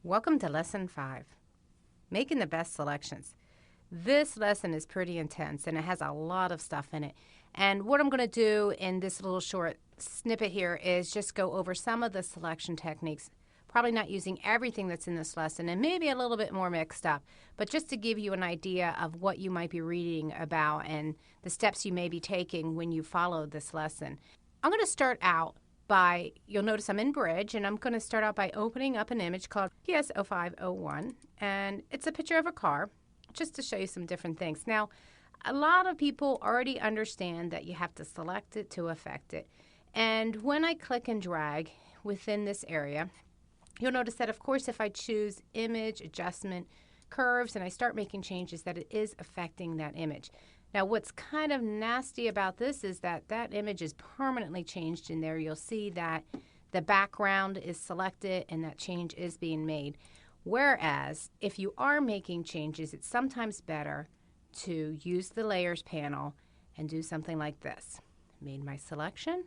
Welcome to Lesson 5, Making the Best Selections. This lesson is pretty intense and it has a lot of stuff in it. And what I'm going to do in this little short snippet here is just go over some of the selection techniques, probably not using everything that's in this lesson and maybe a little bit more mixed up, but just to give you an idea of what you might be reading about and the steps you may be taking when you follow this lesson. I'm going to start out you'll notice I'm in Bridge, and I'm going to start out by opening up an image called PS0501, and it's a picture of a car, just to show you some different things. Now, a lot of people already understand that you have to select it to affect it, and when I click and drag within this area, you'll notice that, of course, if I choose Image, Adjustment, Curves, and I start making changes, that it is affecting that image. Now, what's kind of nasty about this is that that image is permanently changed in there. You'll see that the background is selected and that change is being made. Whereas, if you are making changes, it's sometimes better to use the Layers panel and do something like this. Made my selection.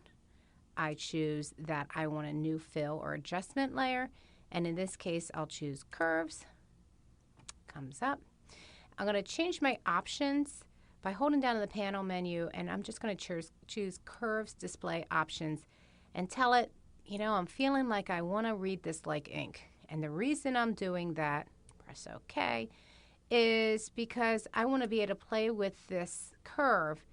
I choose that I want a new fill or adjustment layer. And in this case, I'll choose Curves. Comes up. I'm going to change my options by holding down the panel menu, and I'm just going to choose Curves Display Options and tell it, I'm feeling like I want to read this like ink. And the reason I'm doing that, press OK, is because I want to be able to play with this curve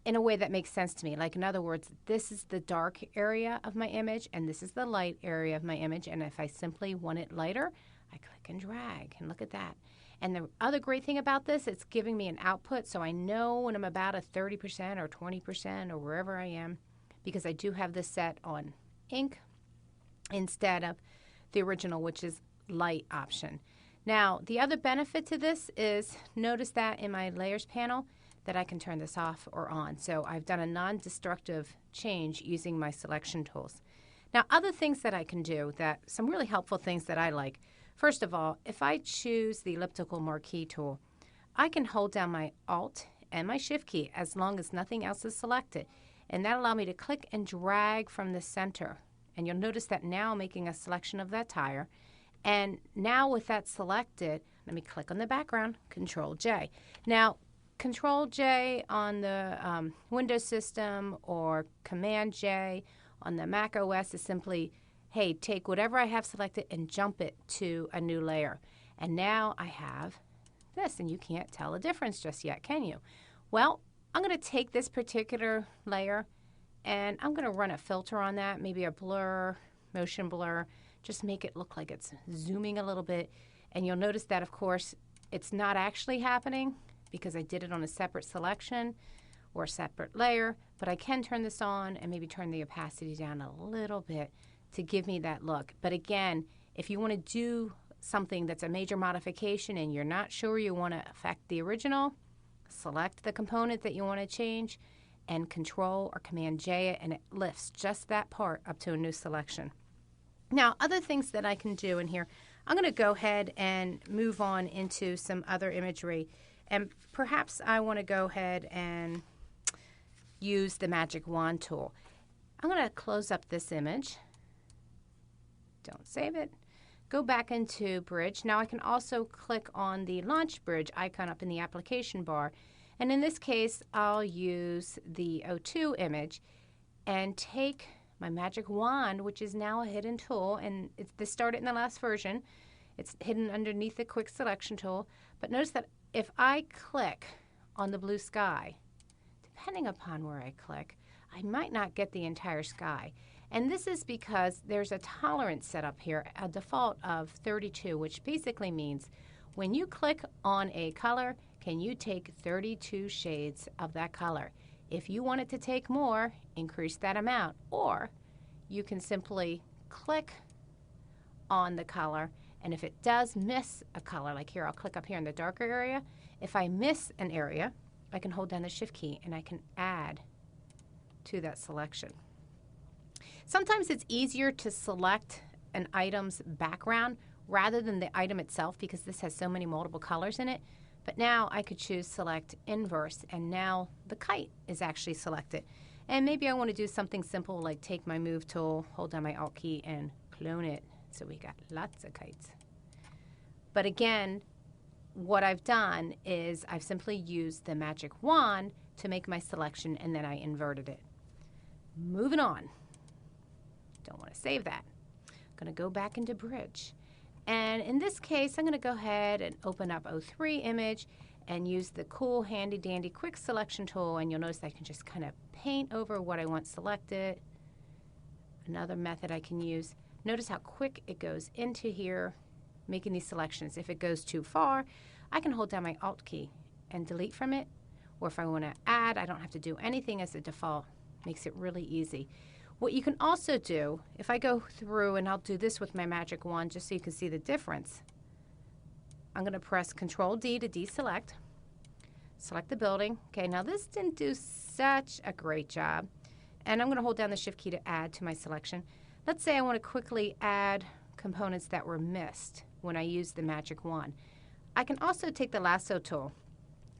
in a way that makes sense to me. Like, in other words, this is the dark area of my image, and this is the light area of my image. And if I simply want it lighter, I click and drag, and look at that. And the other great thing about this, it's giving me an output, so I know when I'm about a 30% or 20% or wherever I am, because I do have this set on ink instead of the original, which is light option. Now, the other benefit to this is, notice that in my Layers panel that I can turn this off or on. So I've done a non-destructive change using my selection tools. Now, other things that I can do, some really helpful things that I like. First of all, if I choose the elliptical marquee tool, I can hold down my Alt and my Shift key as long as nothing else is selected. And that'll allow me to click and drag from the center. And you'll notice that now I'm making a selection of that tire. And now with that selected, let me click on the background, Control J. Now, Control J on the Windows system or Command J on the Mac OS is simply, hey, take whatever I have selected and jump it to a new layer. And now I have this, and you can't tell a difference just yet, can you? Well, I'm going to take this particular layer, and I'm going to run a filter on that, maybe a blur, motion blur, just make it look like it's zooming a little bit. And you'll notice that, of course, it's not actually happening because I did it on a separate selection or a separate layer, but I can turn this on and maybe turn the opacity down a little bit to give me that look. But again, if you want to do something that's a major modification and you're not sure you want to affect the original, select the component that you want to change and Control or Command J it, and it lifts just that part up to a new selection. Now, other things that I can do in here, I'm going to go ahead and move on into some other imagery. And perhaps I want to go ahead and use the Magic Wand tool. I'm going to close up this image. Don't save it. Go back into Bridge. Now I can also click on the Launch Bridge icon up in the application bar. And in this case, I'll use the O2 image and take my Magic Wand, which is now a hidden tool. And this started in the last version. It's hidden underneath the Quick Selection tool. But notice that if I click on the blue sky, depending upon where I click, I might not get the entire sky. And this is because there's a tolerance set up here, a default of 32, which basically means when you click on a color, can you take 32 shades of that color? If you want it to take more, increase that amount. Or you can simply click on the color, and if it does miss a color, like here, I'll click up here in the darker area. If I miss an area, I can hold down the Shift key and I can add to that selection. Sometimes it's easier to select an item's background rather than the item itself because this has so many multiple colors in it. But now I could choose Select Inverse, and now the kite is actually selected. And maybe I want to do something simple like take my Move tool, hold down my Alt key, and clone it. So we got lots of kites. But again, what I've done is I've simply used the magic wand to make my selection, and then I inverted it. Moving on. Don't want to save that. I'm going to go back into Bridge. And in this case, I'm going to go ahead and open up O3 image and use the cool handy dandy quick selection tool, and you'll notice I can just kind of paint over what I want selected. Another method I can use. Notice how quick it goes into here, making these selections. If it goes too far, I can hold down my Alt key and delete from it. Or if I want to add, I don't have to do anything as a default. Makes it really easy. What you can also do, if I go through, and I'll do this with my magic wand just so you can see the difference. I'm going to press Control D to deselect. Select the building. Okay, now this didn't do such a great job. And I'm going to hold down the Shift key to add to my selection. Let's say I want to quickly add components that were missed when I used the magic wand. I can also take the lasso tool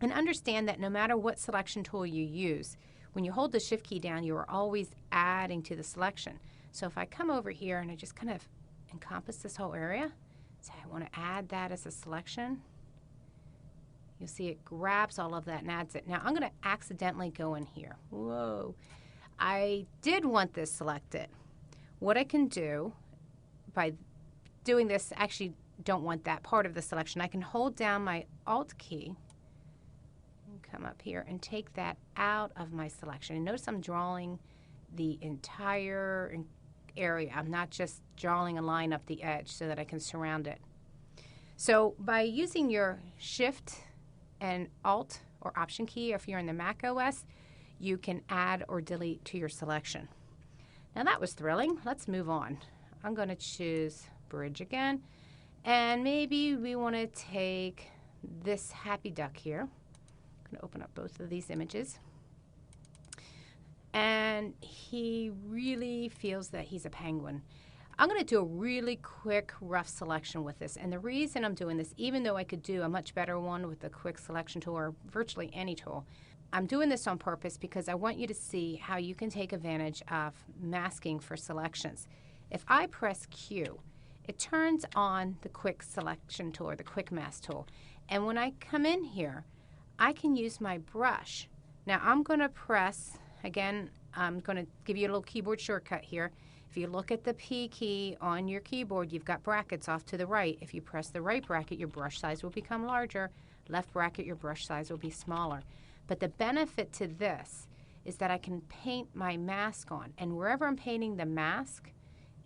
and understand that no matter what selection tool you use, when you hold the Shift key down, you are always adding to the selection. So if I come over here and I just kind of encompass this whole area, say I want to add that as a selection, you'll see it grabs all of that and adds it. Now I'm going to accidentally go in here. Whoa. I did want this selected. What I can do by doing this, actually don't want that part of the selection. I can hold down my Alt key and come up here and take that out of my selection. And notice I'm drawing the entire area. I'm not just drawing a line up the edge so that I can surround it. So by using your Shift and Alt or Option key, if you're in the Mac OS, you can add or delete to your selection. Now that was thrilling. Let's move on. I'm going to choose Bridge again, and maybe we want to take this happy duck here. I'm going to open up both of these images. And he really feels that he's a penguin. I'm going to do a really quick, rough selection with this. And the reason I'm doing this, even though I could do a much better one with the quick selection tool or virtually any tool, I'm doing this on purpose because I want you to see how you can take advantage of masking for selections. If I press Q, it turns on the quick selection tool or the quick mask tool. And when I come in here, I can use my brush. Now I'm going to press, again, I'm going to give you a little keyboard shortcut here. If you look at the P key on your keyboard, you've got brackets off to the right. If you press the right bracket, your brush size will become larger. Left bracket, your brush size will be smaller. But the benefit to this is that I can paint my mask on. And wherever I'm painting the mask,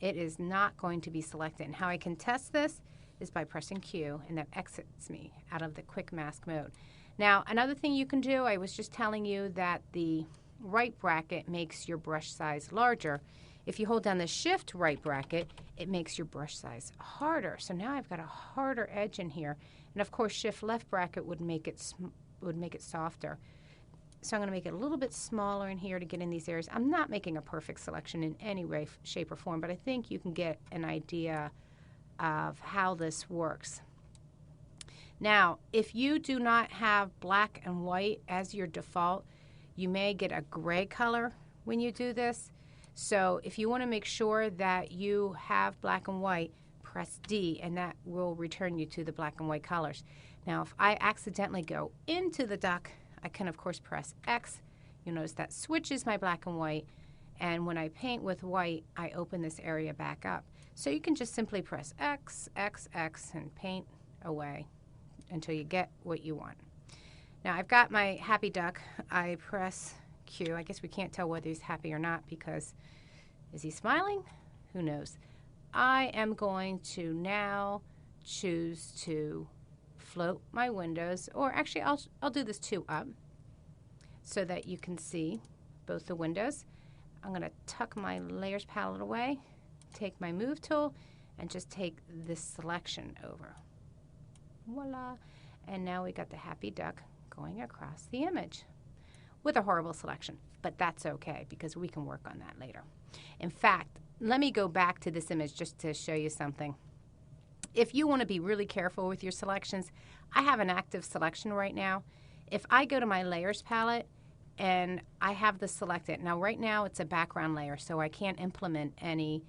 it is not going to be selected. And how I can test this is by pressing Q, and that exits me out of the quick mask mode. Now, another thing you can do, I was just telling you that the right bracket makes your brush size larger. If you hold down the Shift right bracket, it makes your brush size harder. So now I've got a harder edge in here. And of course, Shift left bracket would make it softer. So I'm going to make it a little bit smaller in here to get in these areas. I'm not making a perfect selection in any way, shape, or form, but I think you can get an idea of how this works. Now, if you do not have black and white as your default, you may get a gray color when you do this. So if you want to make sure that you have black and white, press D, and that will return you to the black and white colors. Now, if I accidentally go into the duck, I can, of course, press X. You'll notice that switches my black and white. And when I paint with white, I open this area back up. So you can just simply press X, X, X, and paint away until you get what you want. Now, I've got my happy duck. I press Q. I guess we can't tell whether he's happy or not because is he smiling? Who knows? I am going to now choose to float my windows, or actually I'll do this 2 up so that you can see both the windows. I'm going to tuck my layers palette away, take my move tool, and just take this selection over. Voila! And now we got the happy duck going across the image with a horrible selection, but that's okay because we can work on that later. In fact, let me go back to this image just to show you something. If you want to be really careful with your selections, I have an active selection right now. If I go to my layers palette and I have this selected, now right now it's a background layer, so I can't implement any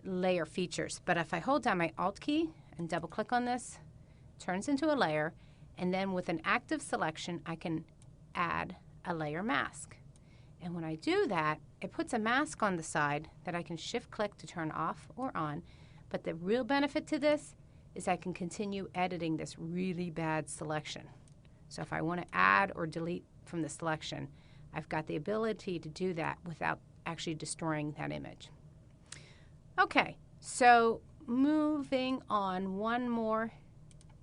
layer features. But if I hold down my Alt key and double click on this turns into a layer, and then with an active selection, I can add a layer mask. And when I do that, it puts a mask on the side that I can shift-click to turn off or on. But the real benefit to this is I can continue editing this really bad selection. So if I want to add or delete from the selection, I've got the ability to do that without actually destroying that image. Okay, so moving on, one more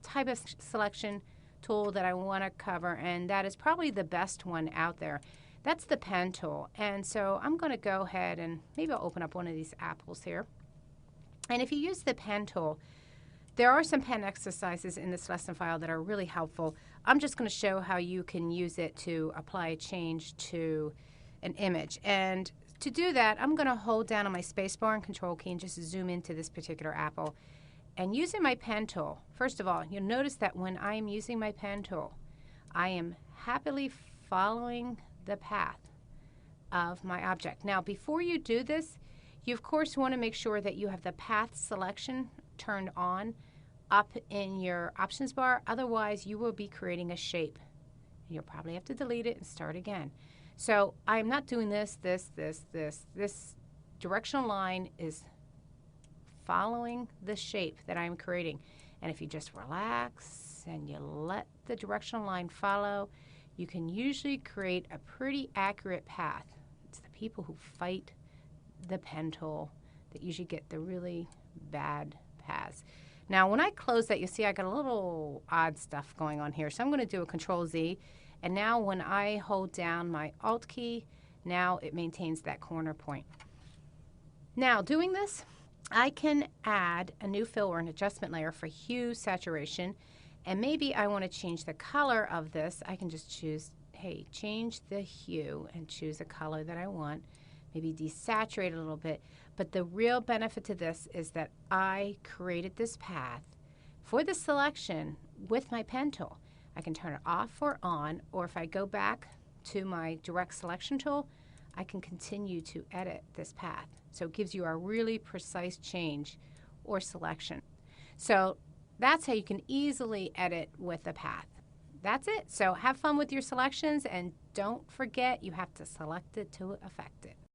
type of selection tool that I want to cover, and that is probably the best one out there. That's the pen tool. And so I'm going to go ahead and maybe I'll open up one of these apples here. And if you use the pen tool, there are some pen exercises in this lesson file that are really helpful. I'm just going to show how you can use it to apply a change to an image. And to do that, I'm going to hold down on my spacebar and control key and just zoom into this particular apple. And using my pen tool, first of all, you'll notice that when I am using my pen tool, I am happily following the path of my object. Now, before you do this, you of course want to make sure that you have the path selection turned on up in your options bar. Otherwise, you will be creating a shape. And you'll probably have to delete it and start again. So I'm not doing this. This directional line is following the shape that I'm creating. And if you just relax and you let the directional line follow, you can usually create a pretty accurate path. It's the people who fight the pen tool that usually get the really bad paths. Now, when I close that, you see I got a little odd stuff going on here. So I'm going to do a Control Z. And now when I hold down my Alt key, now it maintains that corner point. Now, doing this, I can add a new fill or an adjustment layer for hue, saturation, and maybe I want to change the color of this. I can just choose, hey, change the hue and choose a color that I want. Maybe desaturate a little bit. But the real benefit to this is that I created this path for the selection with my pen tool. I can turn it off or on, or if I go back to my direct selection tool, I can continue to edit this path. So it gives you a really precise change or selection. So that's how you can easily edit with a path. That's it. So have fun with your selections, and don't forget you have to select it to affect it.